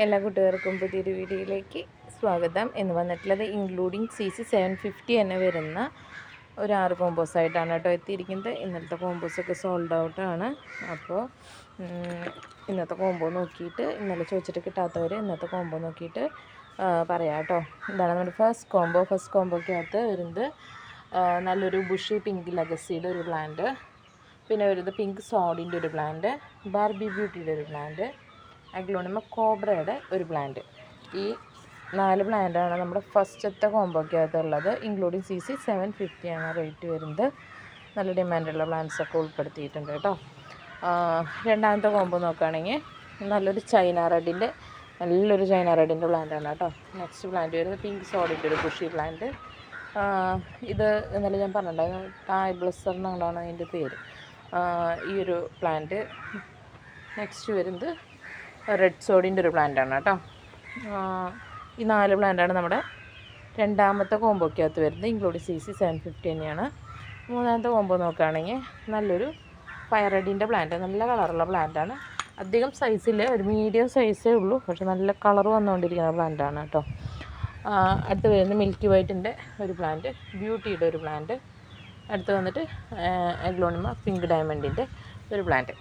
എല്ലാ കൂട്ടുകാർക്കും പുതിയൊരു വീഡിയോയിലേക്ക് സ്വാഗതം. എന്ന് വന്നിട്ടുള്ളത് ഇൻക്ലൂഡിങ് CC 750 തന്നെ വരുന്ന ഒരു 6 കോമ്പോസായിട്ടാണ് കേട്ടോ എത്തിയിരിക്കുന്നത്. ഇന്നലത്തെ കോമ്പോസൊക്കെ സോൾഡ് ഔട്ടാണ്. അപ്പോൾ ഇന്നത്തെ കോമ്പോ നോക്കിയിട്ട്, ഇന്നലെ ചോദിച്ചിട്ട് കിട്ടാത്തവർ ഇന്നത്തെ കോമ്പോ നോക്കിയിട്ട് പറയാം കേട്ടോ. ഇതാണ് നമ്മുടെ ഫസ്റ്റ് കോമ്പോക്കകത്ത് വരുന്നത് നല്ലൊരു ബുഷി പിങ്ക് ലെഗസിയുടെ ഒരു പ്ലാന്റ്, പിന്നെ വരുന്നത് പിങ്ക് സോഡിൻ്റെ ഒരു പ്ലാന്റ്, ബാർബി ബ്യൂട്ടിയുടെ ഒരു പ്ലാന്റ്, അഗ്ലോണിമ കോബ്രയുടെ ഒരു പ്ലാന്റ്. ഈ 4 പ്ലാന്റാണ് നമ്മുടെ ഫസ്റ്റത്തെ കോമ്പോക്കകത്തുള്ളത്. ഇൻക്ലൂഡിങ് CC 750 ആണ് റേറ്റ് വരുന്നത്. നല്ല ഡിമാൻഡുള്ള പ്ലാന്റ്സൊക്കെ ഉൾപ്പെടുത്തിയിട്ടുണ്ട് കേട്ടോ. രണ്ടാമത്തെ കോമ്പോ നോക്കുകയാണെങ്കിൽ നല്ലൊരു ചൈന റെഡിൻ്റെ പ്ലാന്റാണ് കേട്ടോ. നെക്സ്റ്റ് പ്ലാന്റ് വരുന്നത് പിങ്ക് സോഡിൻ്റെ ഒരു ബുഷി പ്ലാന്റ്. ഇത് ഇന്നലെ ഞാൻ പറഞ്ഞിട്ടുണ്ടായിരുന്നു, ടായ് ബ്ലസ്സർ എന്നാണ് അതിൻ്റെ പേര്, ഈ ഒരു പ്ലാന്റ്. നെക്സ്റ്റ് വരുന്നത് റെഡ് സോഡിൻ്റെ ഒരു പ്ലാന്റാണ് കേട്ടോ. ഈ 4 പ്ലാന്റാണ് നമ്മുടെ രണ്ടാമത്തെ കോമ്പോക്കകത്ത് വരുന്നത്. ഇൻക്ലൂഡിങ് CC 750 തന്നെയാണ്. മൂന്നാമത്തെ കോമ്പോ നോക്കുകയാണെങ്കിൽ നല്ലൊരു ഫയറഡിൻ്റെ പ്ലാന്റ്, നല്ല കളറുള്ള പ്ലാന്റാണ്. അധികം സൈസില്ല, ഒരു മീഡിയം സൈസേ ഉള്ളൂ, പക്ഷെ നല്ല കളർ വന്നുകൊണ്ടിരിക്കുന്ന പ്ലാന്റാണ് കേട്ടോ. അടുത്ത് വരുന്നത് മിൽക്കി വൈറ്റിൻ്റെ ഒരു പ്ലാന്റ്, ബ്യൂട്ടിയുടെ ഒരു പ്ലാന്റ്. അടുത്ത് വന്നിട്ട് അഗ്ലോണിമ പിങ്ക് ഡയമണ്ടിൻ്റെ ഒരു പ്ലാന്റ്.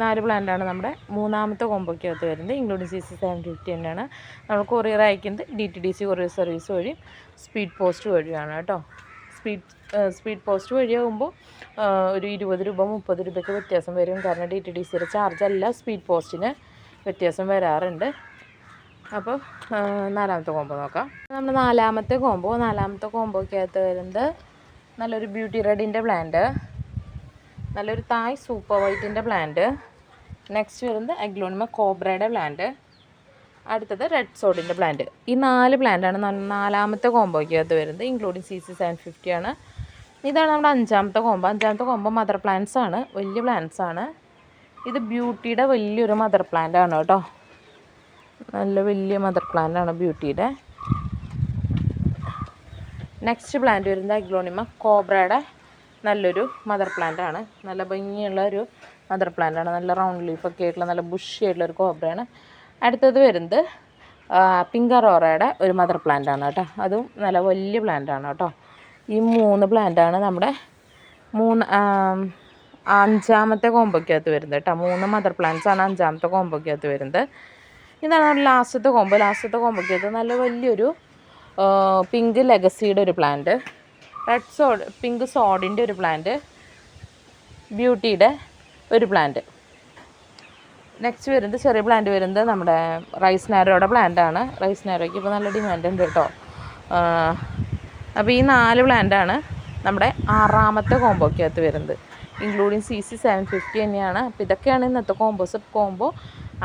4 പ്ലാന്റാണ് നമ്മുടെ മൂന്നാമത്തെ കോമ്പോക്കകത്ത് വരുന്നത്. ഇൻക്ലൂഡിങ് CC 750 തന്നെയാണ്. നമ്മൾ കൊറിയർ അയക്കുന്നത് DTDC കൊറിയർ സർവീസ് വഴി, സ്പീഡ് പോസ്റ്റ് വഴിയാണ് കേട്ടോ. സ്പീഡ് പോസ്റ്റ് വഴിയാകുമ്പോൾ ഒരു 20 രൂപ 30 രൂപയ്ക്ക് വ്യത്യാസം വരും. കാരണം DTDCയുടെ ചാർജ് അല്ല, സ്പീഡ് പോസ്റ്റിന് വ്യത്യാസം വരാറുണ്ട്. അപ്പോൾ നാലാമത്തെ കോമ്പോ നോക്കാം. നമ്മൾ നാലാമത്തെ കോമ്പോക്കകത്ത് വരുന്നത് നല്ലൊരു ബ്യൂട്ടി റെഡിൻ്റെ പ്ലാന്റ്, നല്ലൊരു തായ് സൂപ്പർ വൈറ്റിൻ്റെ പ്ലാന്റ്. നെക്സ്റ്റ് വരുന്നത് അഗ്ലോണിമ കോബ്രയുടെ പ്ലാന്റ്. അടുത്തത് റെഡ് സോഡിൻ്റെ പ്ലാന്റ്. ഈ 4 പ്ലാന്റാണ് നാലാമത്തെ കോമ്പോയ്ക്കകത്ത് വരുന്നത്. ഇൻക്ലൂഡിങ് CC 750 ആണ്. ഇതാണ് നമ്മുടെ അഞ്ചാമത്തെ കോമ്പോ മദർ പ്ലാന്റ്സ് ആണ്, വലിയ പ്ലാന്റ്സ് ആണ്. ഇത് ബ്യൂട്ടിയുടെ വലിയൊരു മദർ പ്ലാന്റ് ആണ് കേട്ടോ. നല്ല വലിയ മദർ പ്ലാന്റ് ആണ് ബ്യൂട്ടിയുടെ. നെക്സ്റ്റ് പ്ലാന്റ് വരുന്നത് അഗ്ലോണിമ കോബ്രയുടെ നല്ലൊരു മദർ പ്ലാന്റ് ആണ്. നല്ല ഭംഗിയുള്ള ഒരു മദർ പ്ലാന്റ് ആണ്. നല്ല റൗണ്ട് ലീഫൊക്കെ ആയിട്ടുള്ള നല്ല ബുഷി ആയിട്ടുള്ളൊരു കോബ്രയാണ്. അടുത്തത് വരുന്നത് പിങ്ക് അറോറയുടെ ഒരു മദർ പ്ലാന്റ് ആണ് കേട്ടോ. അതും നല്ല വലിയ പ്ലാന്റ് ആണ് കേട്ടോ. ഈ 3 പ്ലാന്റാണ് നമ്മുടെ അഞ്ചാമത്തെ കോമ്പോക്കകത്ത് വരുന്നത് കേട്ടോ. 3 മദർ പ്ലാന്റ്സ് ആണ് അഞ്ചാമത്തെ കോമ്പോക്കകത്ത് വരുന്നത്. ഇതാണ് ലാസ്റ്റത്തെ കോമ്പോക്കകത്ത് നല്ല വലിയൊരു പിങ്ക് ലെഗസിയുടെ ഒരു പ്ലാന്റ്, പിങ്ക് സോഡിൻ്റെ ഒരു പ്ലാന്റ്, ബ്യൂട്ടിയുടെ ഒരു പ്ലാന്റ്. നെക്സ്റ്റ് വരുന്നത് ചെറിയ പ്ലാന്റ് വരുന്നത് നമ്മുടെ റൈസ് നാരോയുടെ പ്ലാന്റാണ്. റൈസ് നാരോയ്ക്ക് ഇപ്പോൾ നല്ല ഡിമാൻഡ് ഉണ്ട് കേട്ടോ. അപ്പോൾ ഈ 4 പ്ലാന്റാണ് നമ്മുടെ ആറാമത്തെ കോമ്പോക്കകത്ത് വരുന്നത്. ഇൻക്ലൂഡിങ് CC 750 തന്നെയാണ്. അപ്പോൾ ഇതൊക്കെയാണ് ഇന്നത്തെ കോമ്പോ.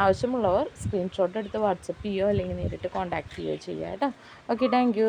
ആവശ്യമുള്ളവർ സ്ക്രീൻഷോട്ട് എടുത്ത് വാട്സപ്പ് ചെയ്യുകയോ അല്ലെങ്കിൽ നേരിട്ട് കോൺടാക്റ്റ് ചെയ്യുകയോ ചെയ്യുക കേട്ടോ. Okay, thank you.